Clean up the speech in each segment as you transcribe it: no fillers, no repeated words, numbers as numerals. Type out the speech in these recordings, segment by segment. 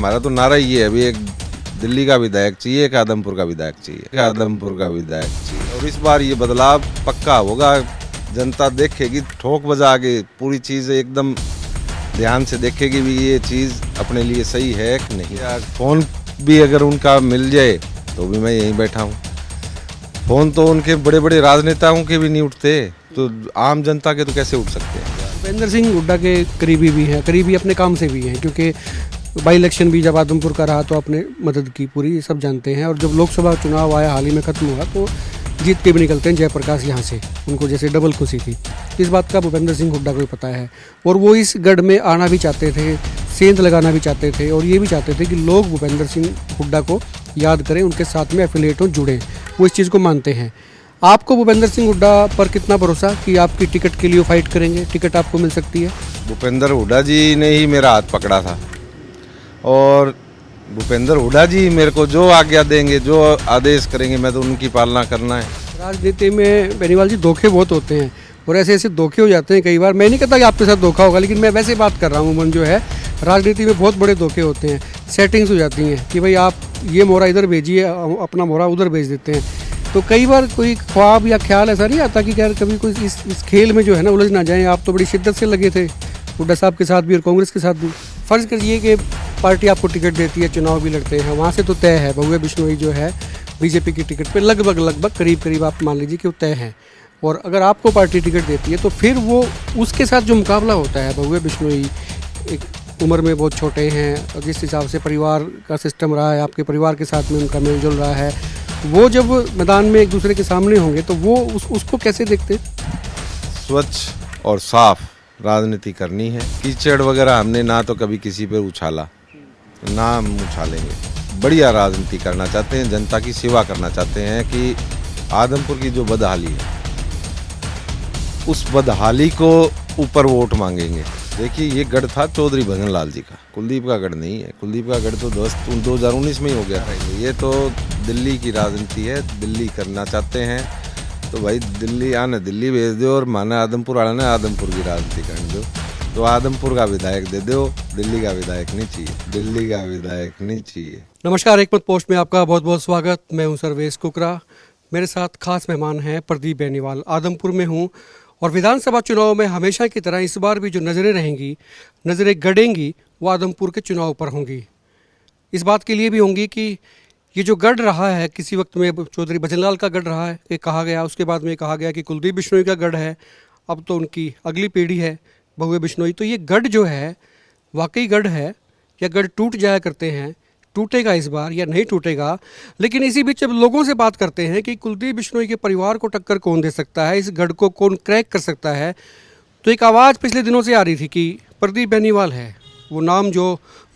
हमारा तो नारा ही है, अभी एक दिल्ली का विधायक चाहिए, एक आदमपुर का विधायक चाहिए, एक आदमपुर का विधायक चाहिए। और इस बार ये बदलाव पक्का होगा, जनता देखेगी ठोक बजा के, पूरी चीज़ एकदम ध्यान से देखेगी भी ये चीज़ अपने लिए सही है कि नहीं। फ़ोन भी अगर उनका मिल जाए तो भी मैं यहीं बैठा हूँ। फ़ोन तो उनके बड़े बड़े राजनेताओं के भी नहीं उठते, तो आम जनता के तो कैसे उठ सकते हैं। भूपेंद्र सिंह हुड्डा के करीबी भी हैं, करीबी अपने काम से भी हैं, क्योंकि बाई इलेक्शन भी जब आदमपुर का रहा तो आपने मदद की पूरी, ये सब जानते हैं। और जब लोकसभा चुनाव आया हाल ही में ख़त्म हुआ तो जीत के भी निकलते हैं जयप्रकाश यहाँ से, उनको जैसे डबल खुशी थी। इस बात का भूपेंद्र सिंह हुड्डा को भी पता है और वो इस गढ़ में आना भी चाहते थे, सेंध लगाना भी चाहते थे और ये भी चाहते थे कि लोग भूपेंद्र सिंह हुड्डा को याद करें, उनके साथ में एफिलिएट हों, जुड़ें। वो इस चीज़ को मानते हैं। आपको भूपेंद्र सिंह हुड्डा पर कितना भरोसा कि आपकी टिकट के लिए फाइट करेंगे, टिकट आपको मिल सकती है? भूपेंद्र हुड्डा जी ने ही मेरा हाथ पकड़ा था और भूपेंद्र हुड्डा जी मेरे को जो आज्ञा देंगे, जो आदेश करेंगे, मैं तो उनकी पालना करना है। राजनीति में बेनीवाल जी धोखे बहुत होते हैं और ऐसे ऐसे धोखे हो जाते हैं कई बार। मैं नहीं कहता कि आपके साथ धोखा होगा, लेकिन मैं वैसे बात कर रहा हूँ। मन जो है, राजनीति में बहुत बड़े धोखे होते हैं, सेटिंग्स हो जाती हैं कि भाई आप ये मोहरा इधर भेजिए, अपना मोहरा उधर भेज देते हैं। तो कई बार कोई ख्वाब या ख्याल ऐसा नहीं आता कि यार कभी कोई इस खेल में जो है ना उलझ ना जाए। आप तो बड़ी शिद्दत से लगे थे हुड्डा साहब के साथ भी और कांग्रेस के साथ भी। फ़र्ज़ करिए कि पार्टी आपको टिकट देती है, चुनाव भी लड़ते हैं, वहाँ से तो तय है भगवे बिश्नोई जो है बीजेपी की टिकट पे लगभग करीब आप मान लीजिए कि वो तय है। और अगर आपको पार्टी टिकट देती है तो फिर वो उसके साथ जो मुकाबला होता है, भगवे बिश्नोई एक उम्र में बहुत छोटे हैं और जिस हिसाब से परिवार का सिस्टम रहा है, आपके परिवार के साथ में उनका मेलजोल रहा है, वो जब मैदान में एक दूसरे के सामने होंगे तो वो उसको कैसे देखते? स्वच्छ और साफ राजनीति करनी है। कीचड़ वगैरह हमने ना तो कभी किसी पे उछाला, ना हम उछालेंगे। बढ़िया राजनीति करना चाहते हैं, जनता की सेवा करना चाहते हैं कि आदमपुर की जो बदहाली है उस बदहाली को ऊपर वोट मांगेंगे। देखिए, ये गढ़ था चौधरी भजन लाल जी का, कुलदीप का गढ़ नहीं है। कुलदीप का गढ़ तो दोस्त 2019 में ही हो गया था। ये तो दिल्ली की राजनीति है, दिल्ली करना चाहते हैं तो भाई दिल्ली आने दिल्ली भेज दो और माने आदमपुर वाला ने आदमपुर की राजनीति करने दो। तो आदमपुर का विधायक दे दो, दिल्ली का विधायक नहीं चाहिए, दिल्ली का विधायक नहीं चाहिए। नमस्कार, एक मत पोस्ट में आपका बहुत बहुत स्वागत। मैं हूं सर्वेश कुकरा। मेरे साथ खास मेहमान हैं प्रदीप बेनीवाल। आदमपुर में हूं और विधानसभा चुनाव में हमेशा की तरह इस बार भी जो नज़रें रहेंगी, नज़रें गड़ेंगी, वो आदमपुर के चुनाव पर होंगी। इस बात के लिए भी होंगी कि ये जो गढ़ रहा है, किसी वक्त में चौधरी भजनलाल का गढ़ रहा है, ये कहा गया, उसके बाद में कहा गया कि कुलदीप बिश्नोई का गढ़ है, अब तो उनकी अगली पीढ़ी है भगवे बिश्नोई। तो ये गढ़ जो है वाकई गढ़ है या गढ़ टूट जाया करते हैं, टूटेगा इस बार या नहीं टूटेगा। लेकिन इसी बीच जब लोगों से बात करते हैं कि कुलदीप बिश्नोई के परिवार को टक्कर कौन दे सकता है, इस गढ़ को कौन क्रैक कर सकता है, तो एक आवाज़ पिछले दिनों से आ रही थी कि प्रदीप बेनीवाल है वो नाम जो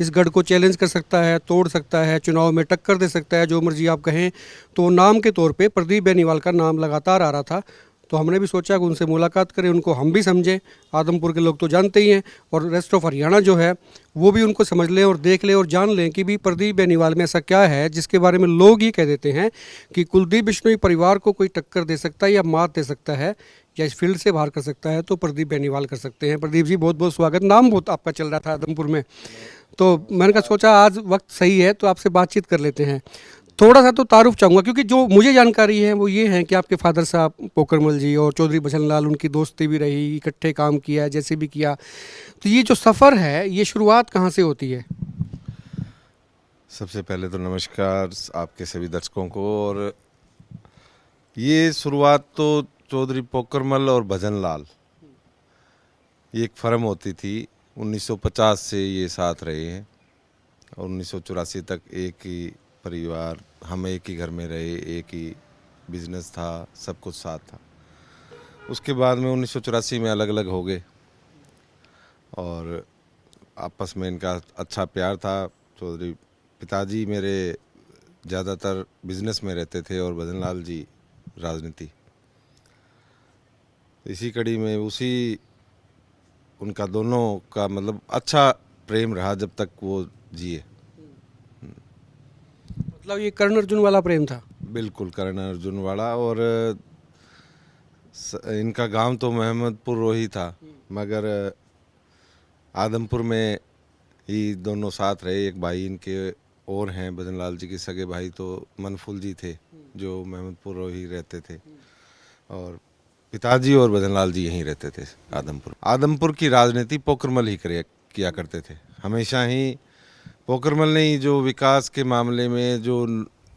इस गढ़ को चैलेंज कर सकता है, तोड़ सकता है, चुनाव में टक्कर दे सकता है, जो मर्जी आप कहें। तो नाम के तौर पे प्रदीप बेनीवाल का नाम लगातार आ रहा था। तो हमने भी सोचा कि उनसे मुलाकात करें, उनको हम भी समझें। आदमपुर के लोग तो जानते ही हैं और रेस्ट ऑफ हरियाणा जो है वो भी उनको समझ लें और देख लें और जान लें कि भी प्रदीप बेनीवाल में ऐसा क्या है जिसके बारे में लोग ये कह देते हैं कि कुलदीप बिश्नोई परिवार को कोई टक्कर दे सकता है या मात दे सकता है या इस फील्ड से बाहर कर सकता है, तो प्रदीप बेनीवाल कर सकते हैं। प्रदीप जी, बहुत बहुत स्वागत। नाम बहुत आपका चल रहा था आदमपुर में, तो मैंने कहा सोचा आज वक्त सही है तो आपसे बातचीत कर लेते हैं। थोड़ा सा तो तारुफ चाहूँगा, क्योंकि जो मुझे जानकारी है वो ये है कि आपके फादर साहब पोकरमल जी और चौधरी भजनलाल, उनकी दोस्ती भी रही, इकट्ठे काम किया, जैसे भी किया। तो ये जो सफ़र है, ये शुरुआत कहाँ से होती है? सबसे पहले तो नमस्कार आपके सभी दर्शकों को। और ये शुरुआत तो चौधरी पोकरमल और भजनलाल, ये एक फर्म होती थी। 1950 से ये साथ रहे हैं और 1984 तक एक ही परिवार, हम एक ही घर में रहे, एक ही बिजनेस था, सब कुछ साथ था। उसके बाद में 1984 में अलग अलग हो गए और आपस में इनका अच्छा प्यार था। चौधरी पिताजी मेरे ज़्यादातर बिजनेस में रहते थे और भजनलाल जी राजनीति। इसी कड़ी में उसी उनका दोनों का मतलब अच्छा प्रेम रहा जब तक वो जिए। मतलब ये कर्ण अर्जुन वाला प्रेम था? बिल्कुल कर्ण अर्जुन वाला। और इनका गांव तो महमदपुर रोही था, मगर आदमपुर में ये दोनों साथ रहे। एक भाई इनके और हैं भजन लाल जी के सगे भाई, तो मनफूल जी थे जो महमूदपुर ही रहते थे, और पिताजी और भजन लाल जी यहीं रहते थे आदमपुर। आदमपुर की राजनीति पोखरमल ही किया करते थे हमेशा ही। पोखरमल ने ही जो विकास के मामले में जो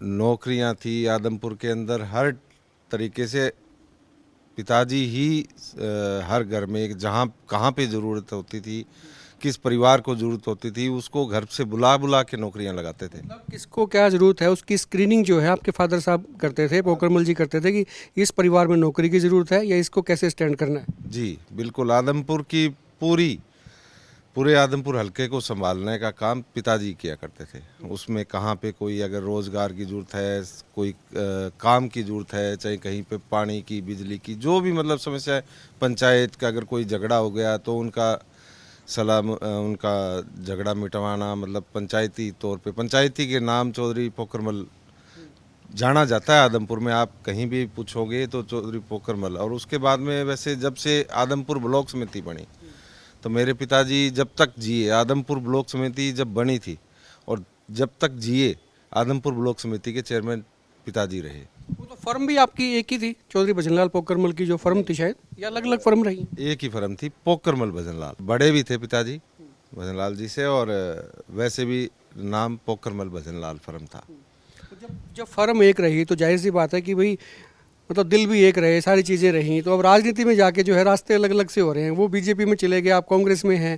नौकरियां थी आदमपुर के अंदर, हर तरीके से पिताजी ही हर घर में जहाँ कहाँ पे ज़रूरत होती थी, किस परिवार को ज़रूरत होती थी, उसको घर से बुला बुला के नौकरियां लगाते थे। मतलब किसको क्या ज़रूरत है उसकी स्क्रीनिंग जो है आपके फादर साहब करते थे, पोखरमल जी करते थे कि इस परिवार में नौकरी की ज़रूरत है या इसको कैसे स्टैंड करना है। जी बिल्कुल, आदमपुर की पूरे आदमपुर हलके को संभालने का काम पिताजी किया करते थे। उसमें कहाँ पे कोई अगर रोज़गार की ज़रूरत है, कोई काम की ज़रूरत है, चाहे कहीं पे पानी की, बिजली की, जो भी मतलब समस्या है, पंचायत का अगर कोई झगड़ा हो गया तो उनका उनका झगड़ा मिटवाना, मतलब पंचायती तौर पे, पंचायती के नाम चौधरी पोखरमल जाना जाता है आदमपुर में। आप कहीं भी पूछोगे तो चौधरी पोखरमल। और उसके बाद में वैसे जब से आदमपुर ब्लॉक समिति बनी, तो मेरे पिताजी जब तक जिए, आदमपुर ब्लॉक समिति जब बनी थी और जब तक जिए, आदमपुर ब्लॉक समिति के चेयरमैन पिताजी रहे। वो तो फर्म भी आपकी एक ही थी, चौधरी भजनलाल पोखरमल की जो फर्म थी, शायद या अलग अलग फर्म रही। एक ही फर्म थी, पोखरमल भजनलाल। बड़े भी थे पिताजी भजनलाल जी से, और वैसे भी नाम पोखरमल भजनलाल फर्म था। तो जब फर्म एक रही तो जाहिर सी बात है कि भाई मतलब दिल भी एक रहे, सारी चीज़ें रहीं। तो अब राजनीति में जाके जो है रास्ते अलग अलग से हो रहे हैं। वो बीजेपी में चले गए, आप कांग्रेस में हैं,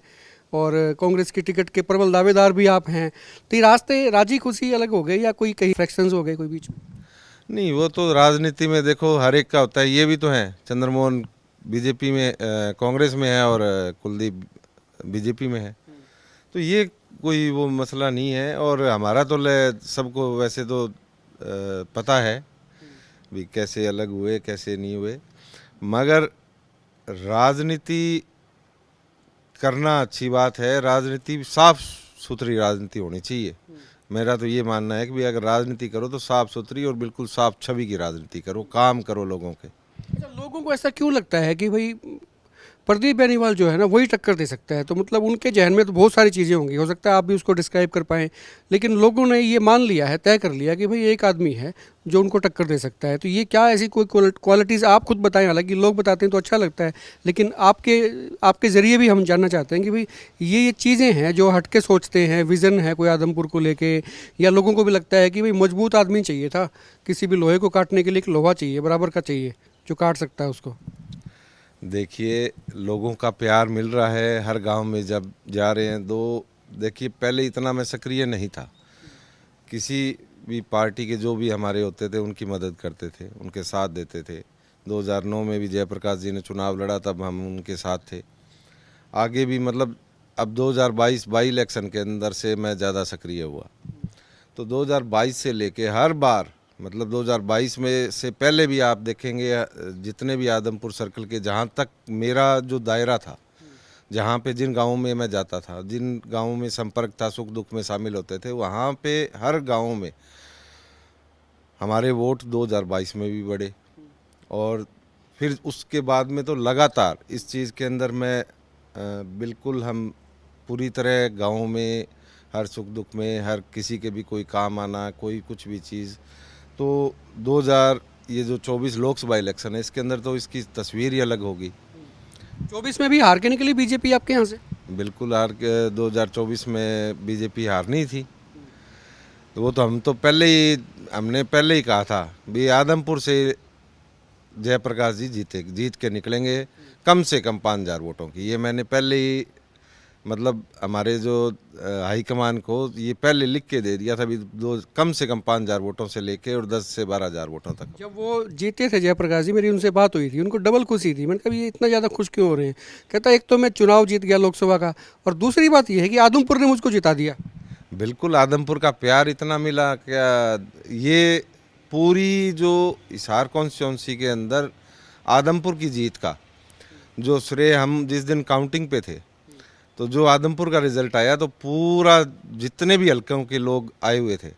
और कांग्रेस की टिकट के प्रबल दावेदार भी आप हैं। तो ये रास्ते राजी खुशी अलग हो गए या कोई कहीं फ्रैक्शंस हो गए कोई बीच में? नहीं, वो तो राजनीति में देखो हर एक का होता है। ये भी तो है, चंद्रमोहन बीजेपी में, कांग्रेस में है, और कुलदीप बीजेपी में है। तो ये कोई वो मसला नहीं है। और हमारा तो सबको वैसे तो पता है भी कैसे अलग हुए, कैसे नहीं हुए। मगर राजनीति करना अच्छी बात है, राजनीति साफ सुथरी राजनीति होनी चाहिए। मेरा तो ये मानना है कि भी अगर राजनीति करो तो साफ सुथरी और बिल्कुल साफ छवि की राजनीति करो, काम करो लोगों के। अच्छा, लोगों को ऐसा क्यों लगता है कि भाई प्रदीप बेनीवाल जो है ना वही टक्कर दे सकता है? तो मतलब उनके जहन में तो बहुत सारी चीज़ें होंगी, हो सकता है आप भी उसको डिस्क्राइब कर पाएँ, लेकिन लोगों ने ये मान लिया है, तय कर लिया कि भाई एक आदमी है जो उनको टक्कर दे सकता है। तो ये क्या ऐसी कोई क्वालिटीज़ आप खुद बताएं? हालांकि लोग बताते हैं तो अच्छा लगता है, लेकिन आपके ज़रिए भी हम जानना चाहते हैं कि भाई ये चीज़ें हैं जो हटके सोचते हैं, विज़न है कोई आदमपुर को लेके, या लोगों को भी लगता है कि भाई मजबूत आदमी चाहिए था, किसी भी लोहे को काटने के लिए एक लोहा चाहिए, बराबर का चाहिए, जो काट सकता है उसको। देखिए, लोगों का प्यार मिल रहा है हर गांव में जब जा रहे हैं। तो देखिए, पहले इतना मैं सक्रिय नहीं था। किसी भी पार्टी के जो भी हमारे होते थे उनकी मदद करते थे, उनके साथ देते थे। 2009 में भी जयप्रकाश जी ने चुनाव लड़ा, तब हम उनके साथ थे। आगे भी मतलब अब 2022 बाई इलेक्शन के अंदर से मैं ज़्यादा सक्रिय हुआ। तो 2022 से लेके हर बार, मतलब 2022 में से पहले भी आप देखेंगे, जितने भी आदमपुर सर्कल के जहाँ तक मेरा जो दायरा था, जहाँ पे जिन गाँवों में मैं जाता था, जिन गाँवों में संपर्क था, सुख दुख में शामिल होते थे, वहाँ पे हर गाँव में हमारे वोट 2022 में भी बढ़े। और फिर उसके बाद में तो लगातार इस चीज़ के अंदर मैं बिल्कुल, हम पूरी तरह गाँव में हर सुख दुख में, हर किसी के भी कोई काम आना, कोई कुछ भी चीज़। तो 2000 ये जो 24 लोकसभा इलेक्शन है, इसके अंदर तो इसकी तस्वीर ही अलग होगी। 24 में भी हार के निकली बीजेपी आपके यहाँ से? बिल्कुल हार के 2024 में बीजेपी हारनी थी। तो वो तो हमने पहले ही कहा था भी आदमपुर से जयप्रकाश जी जीत के निकलेंगे, कम से कम 5000 वोटों की। ये मैंने पहले ही, मतलब हमारे जो हाईकमान को ये पहले लिख के दे दिया था भी, कम से कम 5000 वोटों से लेके और 10 से 12000 वोटों तक। जब वो जीते थे जयप्रकाश जी, मेरी उनसे बात हुई थी, उनको डबल खुशी थी। मैंने कहा ये इतना ज़्यादा खुश क्यों हो रहे हैं? कहता एक तो मैं चुनाव जीत गया लोकसभा का, और दूसरी बात ये है कि आदमपुर ने मुझको जिता दिया। बिल्कुल, आदमपुर का प्यार इतना मिला क्या, ये पूरी जो हिसार कॉन्स्टिट्यूंसी के अंदर आदमपुर की जीत का जो श्रेय, हम जिस दिन काउंटिंग पे थे तो जो आदमपुर का रिजल्ट आया, तो पूरा जितने भी हलकों के लोग आए हुए थे,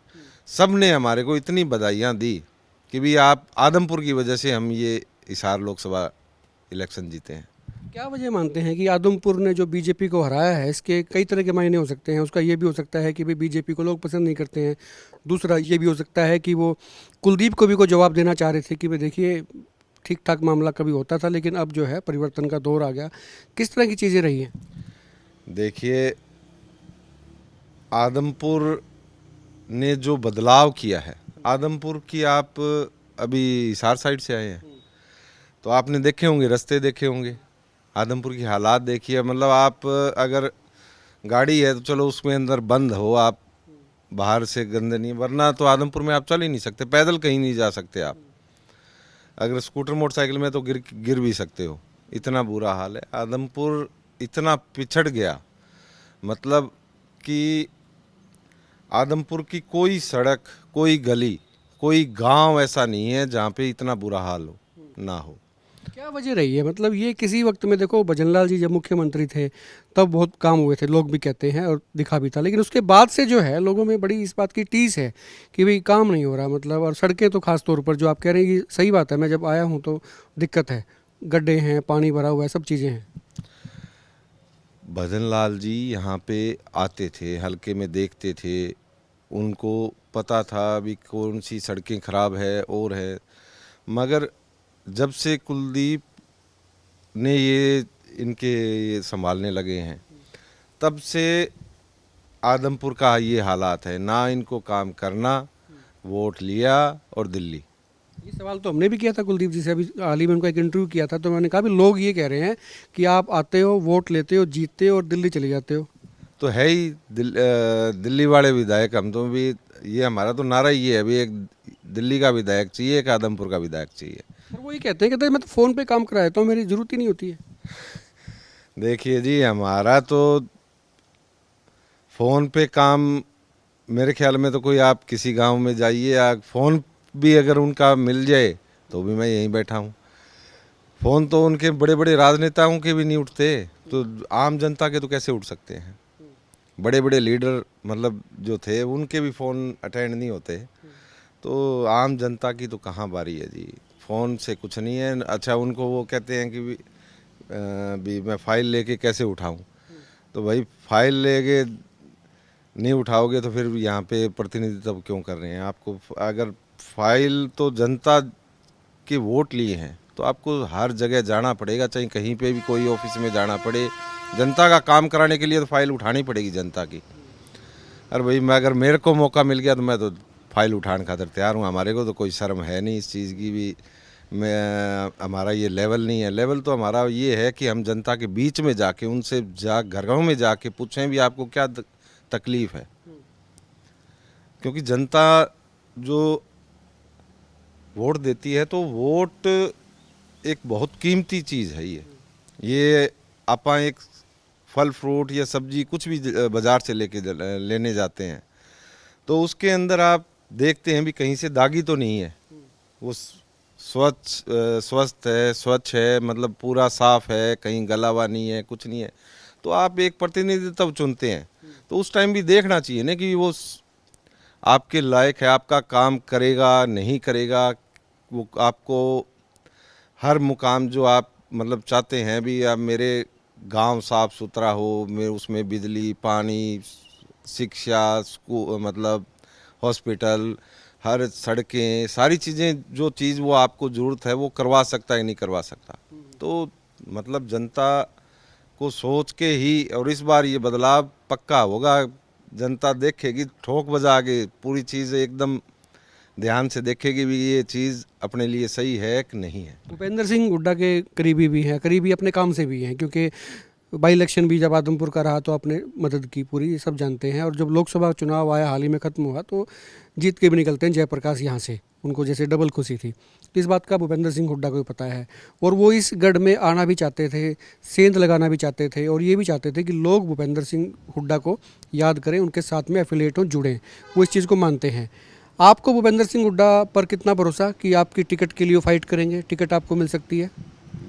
सब ने हमारे को इतनी बधाइयाँ दी कि भी आप आदमपुर की वजह से हम ये हिसार लोकसभा इलेक्शन जीते हैं। क्या वजह मानते हैं कि आदमपुर ने जो बीजेपी को हराया है, इसके कई तरह के मायने हो सकते हैं। उसका ये भी हो सकता है कि भाई बीजेपी को लोग पसंद नहीं करते हैं। दूसरा ये भी हो सकता है कि वो कुलदीप को भी को जवाब देना चाह रहे थे कि भाई देखिए, ठीक ठाक मामला कभी होता था, लेकिन अब जो है परिवर्तन का दौर आ गया। किस तरह की चीज़ें रही हैं? देखिए, आदमपुर ने जो बदलाव किया है, आदमपुर की आप अभी हिसार साइड से आए हैं तो आपने देखे होंगे, रास्ते देखे होंगे, आदमपुर की हालात देखिए। मतलब आप अगर गाड़ी है तो चलो उसमें अंदर बंद हो, आप बाहर से गंदे नहीं, वरना तो आदमपुर में आप चल ही नहीं सकते, पैदल कहीं नहीं जा सकते आप। अगर स्कूटर मोटरसाइकिल में तो गिर गिर भी सकते हो, इतना बुरा हाल है। आदमपुर इतना पिछड़ गया, मतलब कि आदमपुर की कोई सड़क, कोई गली, कोई गांव ऐसा नहीं है जहाँ पे इतना बुरा हाल हो ना हो। क्या वजह रही है? मतलब ये किसी वक्त में देखो, भजनलाल जी जब मुख्यमंत्री थे तब बहुत काम हुए थे, लोग भी कहते हैं, और दिखा भी था। लेकिन उसके बाद से जो है लोगों में बड़ी इस बात की टीस है कि भाई काम नहीं हो रहा, मतलब। और सड़कें तो खास तौर पर जो आप कह रहे हैं, ये सही बात है। मैं जब आया हूँ तो दिक्कत है, गड्ढे हैं, पानी भरा हुआ है, सब चीज़ें हैं। भजनलाल जी यहाँ पे आते थे, हल्के में देखते थे, उनको पता था अभी कौन सी सड़कें खराब है और है। मगर जब से कुलदीप ने ये संभालने लगे हैं, तब से आदमपुर का ये हालात है, ना इनको काम करना, वोट लिया और दिल्ली। ये सवाल तो हमने भी किया था कुलदीप जी से, अभी हाल ही में उनको एक इंटरव्यू किया था, तो मैंने कहा भी लोग ये कह रहे हैं कि आप आते हो, वोट लेते हो, जीतते हो और दिल्ली चले जाते हो। तो है ही दिल्ली वाले विधायक, हम तो भी, ये हमारा तो नारा ही है अभी, एक दिल्ली का विधायक चाहिए, एक आदमपुर का विधायक चाहिए। और वो ये कहते हैं, कहते हैं मैं तो फ़ोन पे काम कराया तो मेरी ज़रूरत ही नहीं होती है। देखिए जी, हमारा तो फ़ोन पे काम, मेरे ख्याल में तो कोई, आप किसी गांव में जाइए, फ़ोन भी अगर उनका मिल जाए तो भी मैं यहीं बैठा हूँ। फ़ोन तो उनके बड़े बड़े राजनेताओं के भी नहीं उठते, तो आम जनता के तो कैसे उठ सकते हैं। बड़े बड़े लीडर मतलब जो थे, उनके भी फ़ोन अटेंड नहीं होते, तो आम जनता की तो कहाँ बारी है जी। फ़ोन से कुछ नहीं है। अच्छा, उनको वो कहते हैं कि भी मैं फ़ाइल लेके कैसे उठाऊं, तो भाई फाइल लेके नहीं उठाओगे तो फिर यहाँ पे प्रतिनिधित्व क्यों कर रहे हैं आपको? अगर फाइल तो जनता के वोट लिए हैं तो आपको हर जगह जाना पड़ेगा, चाहे कहीं पे भी कोई ऑफिस में जाना पड़े, जनता का काम कराने के लिए तो फाइल उठानी पड़ेगी जनता की। अरे भाई, मैं अगर मेरे को मौका मिल गया तो मैं तो फाइल उठाने खातिर तैयार हूँ। हमारे को तो कोई शर्म है नहीं इस चीज़ की भी। हमारा ये लेवल नहीं है। लेवल तो हमारा ये है कि हम जनता के बीच में जाके उनसे घरों में जाके पूछें भी आपको क्या तकलीफ़ है, क्योंकि जनता जो वोट देती है तो वोट एक बहुत कीमती चीज़ है। ये आपा एक फल फ्रूट या सब्जी कुछ भी बाज़ार से लेने जाते हैं तो उसके अंदर आप देखते हैं भी कहीं से दागी तो नहीं है, वो स्वस्थ है, स्वच्छ है, मतलब पूरा साफ है, कहीं गला हुआ नहीं है, कुछ नहीं है। तो आप एक प्रतिनिधित्व चुनते हैं तो उस टाइम भी देखना चाहिए ना कि वो आपके लायक है, आपका काम करेगा नहीं करेगा। वो आपको हर मुकाम जो आप मतलब चाहते हैं भी, आप मेरे गांव साफ सुथरा हो, मेरे उसमें बिजली, पानी, शिक्षा, स्कूल, मतलब हॉस्पिटल, हर सड़कें, सारी चीज़ें, जो चीज़ वो आपको ज़रूरत है वो करवा सकता है नहीं करवा सकता। तो मतलब जनता को सोच के ही, और इस बार ये बदलाव पक्का होगा। जनता देखेगी ठोक बजा के, पूरी चीज़ एकदम ध्यान से देखेगी भी ये चीज़ अपने लिए सही है कि नहीं है। भूपेंद्र सिंह हुड्डा के करीबी भी हैं, करीबी अपने काम से भी हैं, क्योंकि बाई इलेक्शन भी जब आदमपुर का रहा तो आपने मदद की पूरी, ये सब जानते हैं। और जब लोकसभा चुनाव आया, हाल ही में ख़त्म हुआ, तो जीत के भी निकलते हैं जयप्रकाश यहाँ से, उनको जैसे डबल खुशी थी। तो इस बात का भूपेंद्र सिंह हुड्डा को भी पता है, और वो इस गढ़ में आना भी चाहते थे, सेंध लगाना भी चाहते थे, और ये भी चाहते थे कि लोग भूपेंद्र सिंह हुड्डा को याद करें, उनके साथ में एफिलिएट हों, जुड़ें। वो इस चीज़ को मानते हैं। आपको भूपेंद्र सिंह हुड्डा पर कितना भरोसा कि आपकी टिकट के लिए फाइट करेंगे, टिकट आपको मिल सकती है?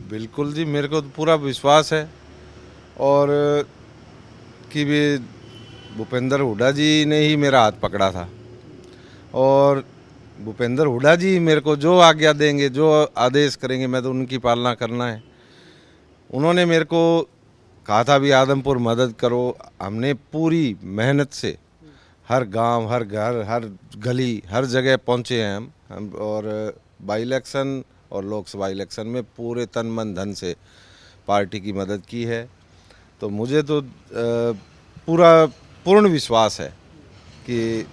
बिल्कुल जी, मेरे को तो पूरा विश्वास है। और कि भी भूपेंद्र हुड्डा जी ने ही मेरा हाथ पकड़ा था, और भूपेंद्र हुड्डा जी मेरे को जो आज्ञा देंगे, जो आदेश करेंगे, मैं तो उनकी पालना करना है। उन्होंने मेरे को कहा था भी आदमपुर मदद करो। हमने पूरी मेहनत से हर गांव, हर घर, हर गली, हर जगह पहुंचे हैं हम और बाई इलेक्शन और लोकसभा इलेक्शन में पूरे तन मन धन से पार्टी की मदद की है। तो मुझे तो पूर्ण विश्वास है कि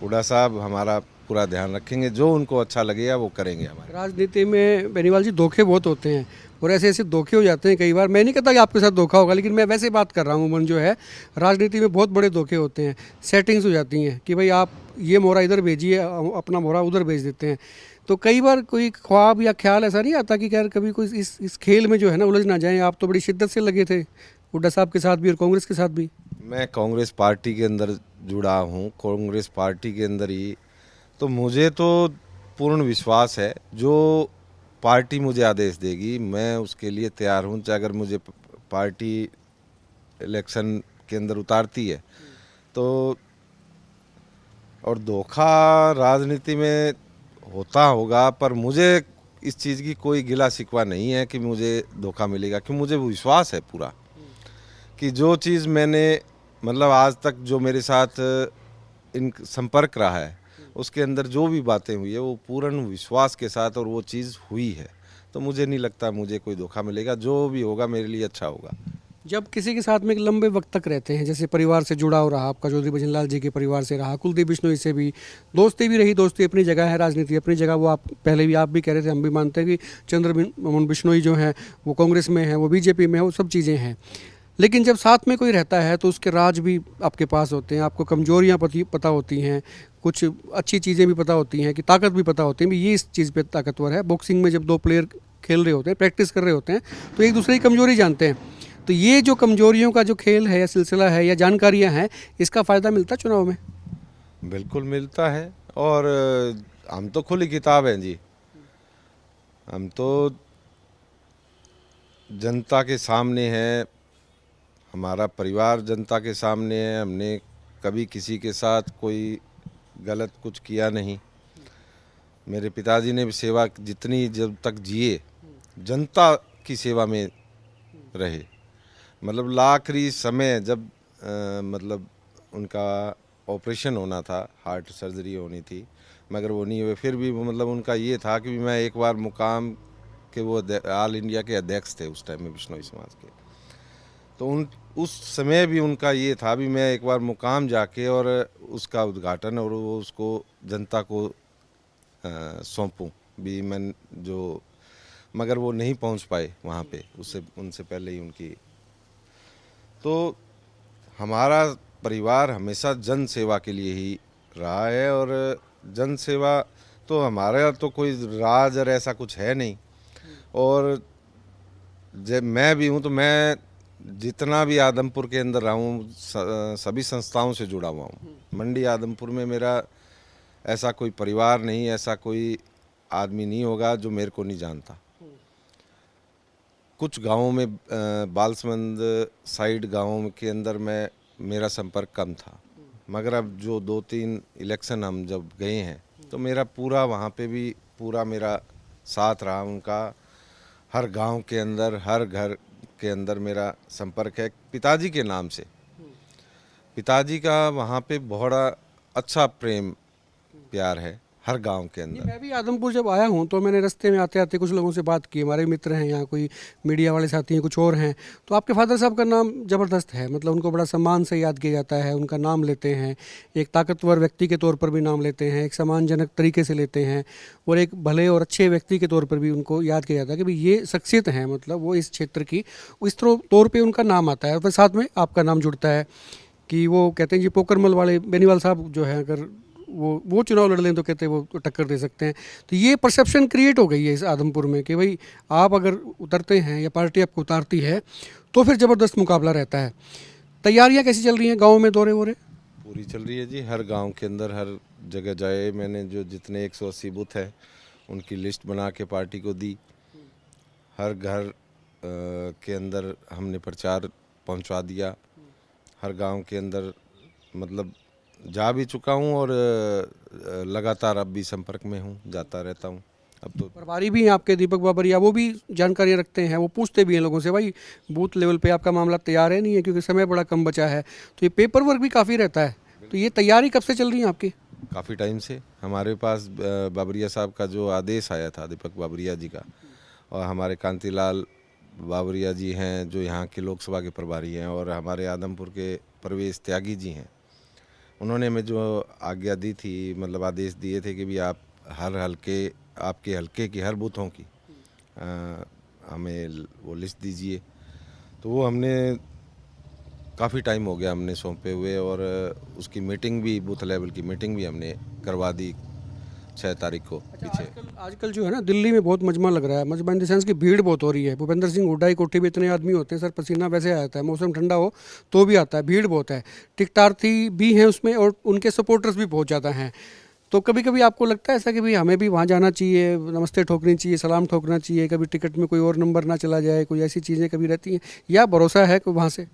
हुड्डा साहब हमारा पूरा ध्यान रखेंगे, जो उनको अच्छा लगेगा वो करेंगे हमारे। राजनीति में बेनीवाल जी धोखे बहुत होते हैं और ऐसे ऐसे धोखे हो जाते हैं कई बार। मैं नहीं कहता कि आपके साथ धोखा होगा, लेकिन मैं वैसे बात कर रहा हूँ। मन जो है, राजनीति में बहुत बड़े धोखे होते हैं। सेटिंग्स हो जाती हैं कि भाई आप ये मोहरा इधर भेजिए, अपना मोहरा उधर भेज देते हैं। तो कई बार कोई ख्वाब या ख्याल ऐसा नहीं आता कि खैर कभी कोई इस खेल में जो है ना उलझ ना जाएं। आप तो बड़ी शिद्दत से लगे थे हुड्डा साहब के साथ भी और कांग्रेस के साथ भी। मैं कांग्रेस पार्टी के अंदर जुड़ा हूँ, कांग्रेस पार्टी के अंदर ही, तो मुझे तो पूर्ण विश्वास है जो पार्टी मुझे आदेश देगी मैं उसके लिए तैयार हूँ। चाहे अगर मुझे पार्टी इलेक्शन के अंदर उतारती है तो। और धोखा राजनीति में होता होगा, पर मुझे इस चीज़ की कोई गिला शिकवा नहीं है कि मुझे धोखा मिलेगा, क्योंकि मुझे विश्वास है पूरा कि जो चीज़ मैंने मतलब आज तक जो मेरे साथ इन संपर्क रहा है उसके अंदर जो भी बातें हुई है वो पूर्ण विश्वास के साथ और वो चीज़ हुई है। तो मुझे नहीं लगता मुझे कोई धोखा मिलेगा, जो भी होगा मेरे लिए अच्छा होगा। जब किसी के साथ में एक लंबे वक्त तक रहते हैं, जैसे परिवार से जुड़ा हो रहा, आपका चौधरी भजन लाल जी के परिवार से रहा, कुलदीप बिश्नोई से भी दोस्ती भी रही। दोस्ती अपनी जगह है, राजनीति अपनी जगह। वो आप पहले भी आप भी कह रहे थे, हम भी मानते हैं कि चंद्र बिश्नोई जो हैं वो कांग्रेस में है, वो बीजेपी में है, वो सब चीज़ें हैं। लेकिन जब साथ में कोई रहता है तो उसके राज भी आपके पास होते हैं, आपको कमजोरियाँ पता होती हैं, कुछ अच्छी चीज़ें भी पता होती हैं, कि ताकत भी पता होती है भी ये इस चीज़ पे ताकतवर है। बॉक्सिंग में जब दो प्लेयर खेल रहे होते हैं, प्रैक्टिस कर रहे होते हैं, तो एक दूसरे की कमजोरी जानते हैं। तो ये जो कमजोरियों का जो खेल है या सिलसिला है या जानकारियाँ हैं, इसका फ़ायदा मिलता है चुनाव में? बिल्कुल मिलता है। और हम तो खुली किताब हैं जी, हम तो जनता के सामने हैं, हमारा परिवार जनता के सामने है। हमने कभी किसी के साथ कोई गलत कुछ किया नहीं। मेरे पिताजी ने भी सेवा जितनी जब तक जिए जनता की सेवा में रहे। मतलब आखिरी समय जब मतलब उनका ऑपरेशन होना था, हार्ट सर्जरी होनी थी, मगर वो नहीं हुए, फिर भी मतलब उनका ये था कि मैं एक बार मुकाम के वो ऑल इंडिया के अध्यक्ष थे उस टाइम में बिश्नोई समाज के। तो उस समय भी उनका ये था भी मैं एक बार मुकाम जाके और उसका उद्घाटन और वो उसको जनता को सौंपूं भी मैं जो, मगर वो नहीं पहुंच पाए वहाँ पे, उससे उनसे पहले ही उनकी। तो हमारा परिवार हमेशा जन सेवा के लिए ही रहा है और जन सेवा तो हमारा तो कोई राज और ऐसा कुछ है नहीं। और जब मैं भी हूँ तो मैं जितना भी आदमपुर के अंदर रहा हूँ सभी संस्थाओं से जुड़ा हुआ हूँ। मंडी आदमपुर में मेरा ऐसा कोई परिवार नहीं, ऐसा कोई आदमी नहीं होगा जो मेरे को नहीं जानता। कुछ गांवों में बालसमंद साइड गांवों के अंदर मेरा संपर्क कम था, मगर अब जो 2-3 इलेक्शन हम जब गए हैं तो मेरा पूरा वहाँ पे भी पूरा मेरा साथ रहा उनका। हर गांव के अंदर, हर घर के अंदर मेरा संपर्क है पिताजी के नाम से। पिताजी का वहाँ पे बहुत अच्छा प्रेम प्यार है हर गांव के अंदर। मैं भी आदमपुर जब आया हूँ तो मैंने रास्ते में आते आते कुछ लोगों से बात की, हमारे मित्र हैं यहाँ, कोई मीडिया वाले साथी हैं, कुछ और हैं। तो आपके फादर साहब का नाम ज़बरदस्त है, मतलब उनको बड़ा सम्मान से याद किया जाता है, उनका नाम लेते हैं, एक ताकतवर व्यक्ति के तौर पर भी नाम लेते हैं, एक सम्मानजनक तरीके से लेते हैं, और एक भले और अच्छे व्यक्ति के तौर पर भी उनको याद किया जाता है कि भाई ये शख्सियत हैं, मतलब वो इस क्षेत्र की, इस तौर पर उनका नाम आता है। और फिर साथ में आपका नाम जुड़ता है कि वो कहते हैं जी पोकरमल वाले बेनीवाल साहब जो है, अगर वो चुनाव लड़ लें तो कहते हैं वो टक्कर दे सकते हैं। तो ये परसेप्शन क्रिएट हो गई है इस आदमपुर में कि भाई आप अगर उतरते हैं या पार्टी आपको उतारती है तो फिर ज़बरदस्त मुकाबला रहता है। तैयारियां कैसी चल रही हैं गांव में? दौरे वोरे पूरी चल रही है जी, हर गांव के अंदर हर जगह जाए। मैंने जो जितने 180 बूथ है उनकी लिस्ट बना के पार्टी को दी। हर घर के अंदर हमने प्रचार पहुंचा दिया। हर गांव के अंदर मतलब जा भी चुका हूं और लगातार अब भी संपर्क में हूं, जाता रहता हूं। अब तो प्रभारी भी हैं आपके दीपक बाबरिया, वो भी जानकारियाँ रखते हैं, वो पूछते भी हैं लोगों से भाई बूथ लेवल पे आपका मामला तैयार है नहीं है, क्योंकि समय बड़ा कम बचा है, तो ये पेपर वर्क भी काफ़ी रहता है। तो ये तैयारी कब से चल रही है आपकी? काफ़ी टाइम से हमारे पास बाबरिया साहब का जो आदेश आया था, दीपक बाबरिया जी का, और हमारे कांतिलाल बाबरिया जी हैं जो यहाँ के लोकसभा के प्रभारी हैं, और हमारे आदमपुर के परवेश त्यागी जी हैं, उन्होंने हमें जो आज्ञा दी थी, मतलब आदेश दिए थे कि भी आप हर हलके, आपके हलके की हर बूथों की हमें वो लिस्ट दीजिए। तो वो हमने काफ़ी टाइम हो गया हमने सौंपे हुए, और उसकी मीटिंग भी, बूथ लेवल की मीटिंग भी हमने करवा दी 6 तारीख को पीछे। आजकल जो है ना दिल्ली में बहुत मजमा लग रहा है, मजमा इन द सेंस की भीड़ बहुत हो रही है। भूपेंद्र सिंह हुड्डा की कोठी में इतने आदमी होते हैं, सर पसीना वैसे आ जाता है, मौसम ठंडा हो तो भी आता है, भीड़ बहुत है। टिकटार्थी भी हैं उसमें और उनके सपोर्टर्स भी बहुत ज़्यादा हैं। तो कभी कभी आपको लगता है ऐसा कि भाई हमें भी वहाँ जाना चाहिए, नमस्ते ठोकनी चाहिए, सलाम ठोकना चाहिए, कभी टिकट में कोई और नंबर ना चला जाए, कोई ऐसी चीज़ें कभी रहती हैं, या भरोसा है कोई वहाँ से?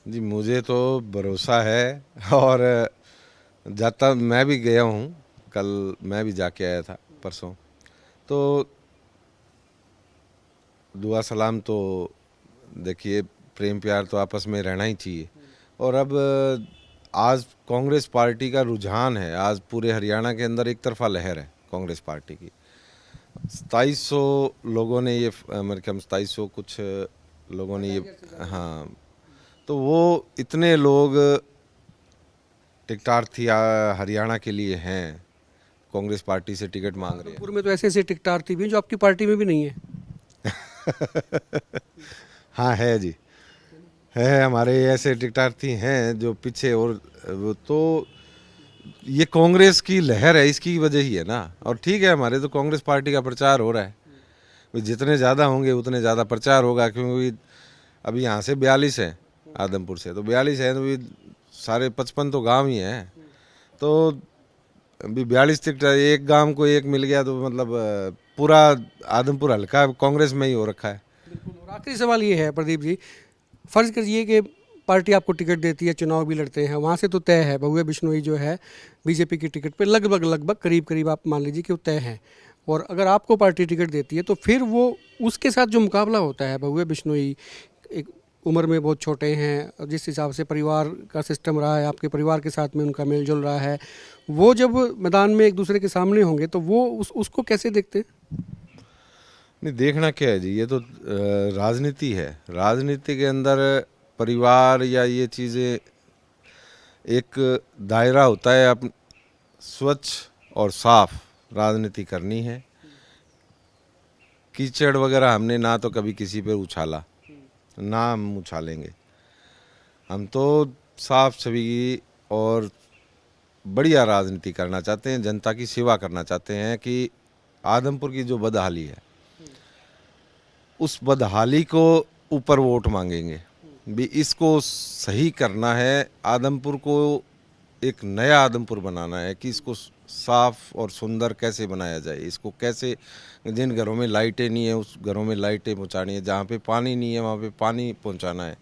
जी मुझे तो भरोसा है, और जाता मैं भी गया हूँ, कल मैं भी जाके आया था परसों। तो दुआ सलाम तो देखिए, प्रेम प्यार तो आपस में रहना ही चाहिए। और अब आज कांग्रेस पार्टी का रुझान है, आज पूरे हरियाणा के अंदर एक तरफा लहर है कांग्रेस पार्टी की। 2700 लोगों ने ये, मेरे ख्याल 2700 कुछ लोगों ने ये, हाँ, तो वो इतने लोग टिकटार्थी हरियाणा के लिए हैं, कांग्रेस पार्टी से टिकट मांग रहे आदमपुर में तो ऐसे ऐसे टिकटार्थी भी हैं जो आपकी पार्टी में भी नहीं है। हैं। हाँ है जी, है, हमारे ऐसे टिकटार्थी हैं जो पीछे, और वो तो ये कांग्रेस की लहर है, इसकी वजह ही है ना। और ठीक है, हमारे तो कांग्रेस पार्टी का प्रचार हो रहा है, भाई जितने ज़्यादा होंगे उतने ज़्यादा प्रचार होगा, क्योंकि अभी यहाँ से 42 है, आदमपुर से तो 42 है, तो भी सारे 55 तो गांव ही हैं। तो अभी 42 टिकट, एक गांव को एक मिल गया तो मतलब पूरा आदमपुर हल्का कांग्रेस में ही हो रखा है। बिल्कुल। और आखिरी सवाल ये है प्रदीप जी, फर्ज करिए कि पार्टी आपको टिकट देती है, चुनाव भी लड़ते हैं, वहाँ से तो तय है बहुए बिश्नोई जो है बीजेपी की टिकट पे लगभग लगभग करीब करीब आप मान लीजिए कि वो तय है, और अगर आपको पार्टी टिकट देती है तो फिर वो उसके साथ जो मुकाबला होता है, बहुए बिश्नोई एक उम्र में बहुत छोटे हैं, और जिस हिसाब से परिवार का सिस्टम रहा है, आपके परिवार के साथ में उनका मेल जोल रहा है, वो जब मैदान में एक दूसरे के सामने होंगे तो वो उसको कैसे देखते हैं? नहीं, देखना क्या है जी, ये तो राजनीति है। राजनीति के अंदर परिवार या ये चीज़ें, एक दायरा होता है, अप स्वच्छ और साफ राजनीति करनी है। कीचड़ वगैरह हमने ना तो कभी किसी पे उछाला, ना हम उछालेंगे। हम तो साफ छवि और बढ़िया राजनीति करना चाहते हैं, जनता की सेवा करना चाहते हैं। कि आदमपुर की जो बदहाली है, उस बदहाली को ऊपर वोट मांगेंगे, भी इसको सही करना है, आदमपुर को एक नया आदमपुर बनाना है। कि इसको साफ और सुंदर कैसे बनाया जाए, इसको कैसे, जिन घरों में लाइटें नहीं है उस घरों में लाइटें पहुंचानी है, जहाँ पे पानी नहीं है वहाँ पे पानी पहुंचाना है,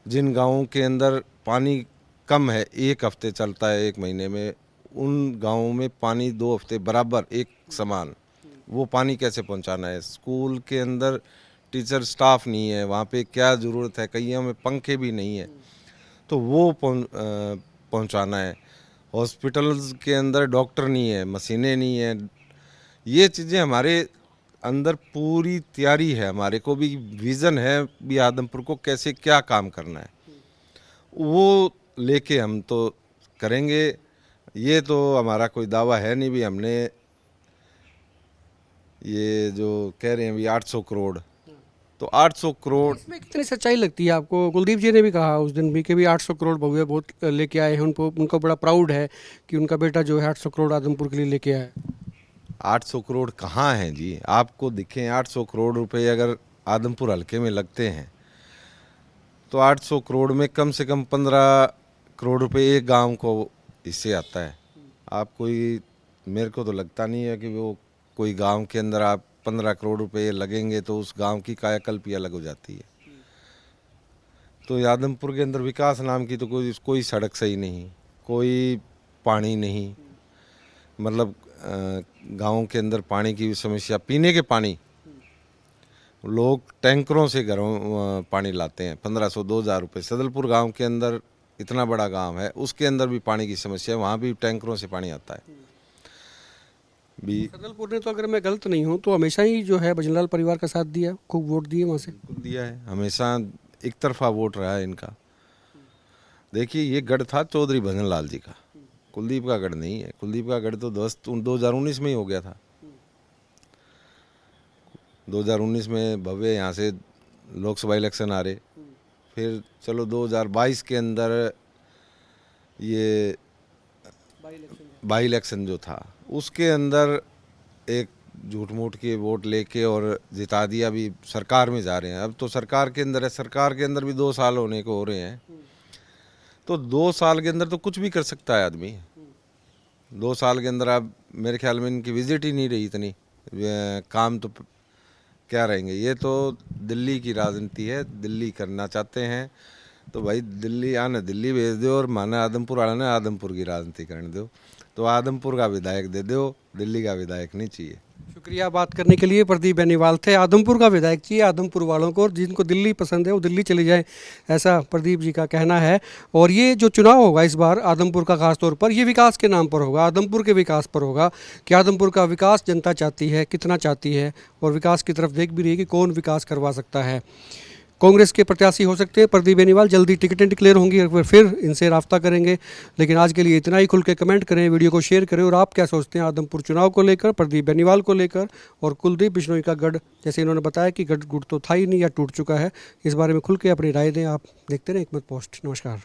जिन गाँवों के अंदर पानी कम है, 1 हफ्ते चलता है 1 महीने में, उन गाँवों में पानी 2 हफ्ते बराबर एक समान, वो पानी कैसे पहुंचाना है। स्कूल के अंदर टीचर स्टाफ नहीं है, वहाँ पे क्या ज़रूरत है, कईयों में पंखे भी नहीं है, तो वो पहुंचाना है। हॉस्पिटल्स के अंदर डॉक्टर नहीं है, मशीनें नहीं है, ये चीज़ें हमारे अंदर पूरी तैयारी है, हमारे को भी विज़न है भी आदमपुर को कैसे क्या काम करना है, वो लेके हम तो करेंगे। ये तो हमारा कोई दावा है नहीं भी हमने ये जो कह रहे हैं भी 800 करोड़, तो 800 करोड़, इसमें कितनी सच्चाई लगती है आपको? कुलदीप जी ने भी कहा उस दिन भी कि भी 800 करोड़ बहुए बहुत लेके आए हैं, उनको बड़ा प्राउड है कि उनका बेटा जो है 800 करोड़ आदमपुर के लिए लेके आया है। 800 करोड़ कहाँ हैं जी, आपको दिखें 800 करोड़ रुपए अगर आदमपुर हल्के में लगते हैं तो 800 करोड़ में कम से कम 15 करोड़ रुपए एक गांव को इससे आता है। आप कोई, मेरे को तो लगता नहीं है कि वो कोई गांव के अंदर आप 15 करोड़ रुपए लगेंगे तो उस गांव की कायाकल्प ही अलग हो जाती है। तो आदमपुर के अंदर विकास नाम की तो कोई सड़क सही नहीं, कोई पानी नहीं, मतलब गाँव के अंदर पानी की भी समस्या, पीने के पानी लोग टैंकरों से घरों पानी लाते हैं, 1500-2000 रुपये। सदलपुर गांव के अंदर, इतना बड़ा गांव है, उसके अंदर भी पानी की समस्या है, वहाँ भी टैंकरों से पानी आता है भी। सदलपुर ने तो, अगर मैं गलत नहीं हूँ तो, हमेशा ही जो है भजनलाल परिवार का साथ दिया, खूब वोट दिए वहाँ से। बिल्कुल दिया है, हमेशा एक तरफा वोट रहा है इनका। देखिए, ये गढ़ था चौधरी भजनलाल जी का, कुलदीप का गढ़ नहीं है। कुलदीप का गढ़ तो 2019 में ही हो गया था। 2019 में भव्य यहाँ से लोकसभा इलेक्शन आ रहे, फिर चलो 2022 के अंदर ये बाई इलेक्शन जो था, उसके अंदर एक झूठ मूठ के वोट लेके और जिता दिया। भी सरकार में जा रहे हैं, अब तो सरकार के अंदर है, सरकार के अंदर भी 2 साल होने को हो रहे हैं, तो 2 साल के अंदर तो कुछ भी कर सकता है आदमी। 2 साल के अंदर अब मेरे ख्याल में इनकी विजिट ही नहीं रही, इतनी काम तो क्या रहेंगे। ये तो दिल्ली की राजनीति है, दिल्ली करना चाहते हैं तो भाई दिल्ली आने दिल्ली भेज दो, और माने आदमपुर आने ने आदमपुर की राजनीति करने दो, तो आदमपुर का विधायक दे दो, दिल्ली का विधायक नहीं चाहिए। शुक्रिया बात करने के लिए। प्रदीप बेनीवाल थे। आदमपुर का विधायक चाहिए आदमपुर वालों को, और जिनको दिल्ली पसंद है वो दिल्ली चली जाए, ऐसा प्रदीप जी का कहना है। और ये जो चुनाव होगा इस बार आदमपुर का, खास तौर पर ये विकास के नाम पर होगा, आदमपुर के विकास पर होगा कि आदमपुर का विकास जनता चाहती है, कितना चाहती है, और विकास की तरफ देख भी रही है कि कौन विकास करवा सकता है। कांग्रेस के प्रत्याशी हो सकते हैं प्रदीप बेनीवाल, जल्दी टिकटें डिक्लेयर होंगी, एक बार फिर इनसे राब्ता करेंगे। लेकिन आज के लिए इतना ही। खुल के कमेंट करें, वीडियो को शेयर करें, और आप क्या सोचते हैं आदमपुर चुनाव को लेकर, प्रदीप बेनीवाल को लेकर, और कुलदीप बिश्नोई का गढ़, जैसे इन्होंने बताया कि गढ़ गुड़ तो था ही नहीं या टूट चुका है, इस बारे में खुल के अपनी राय दें। आप देखते रहें एकमत पोस्ट। नमस्कार।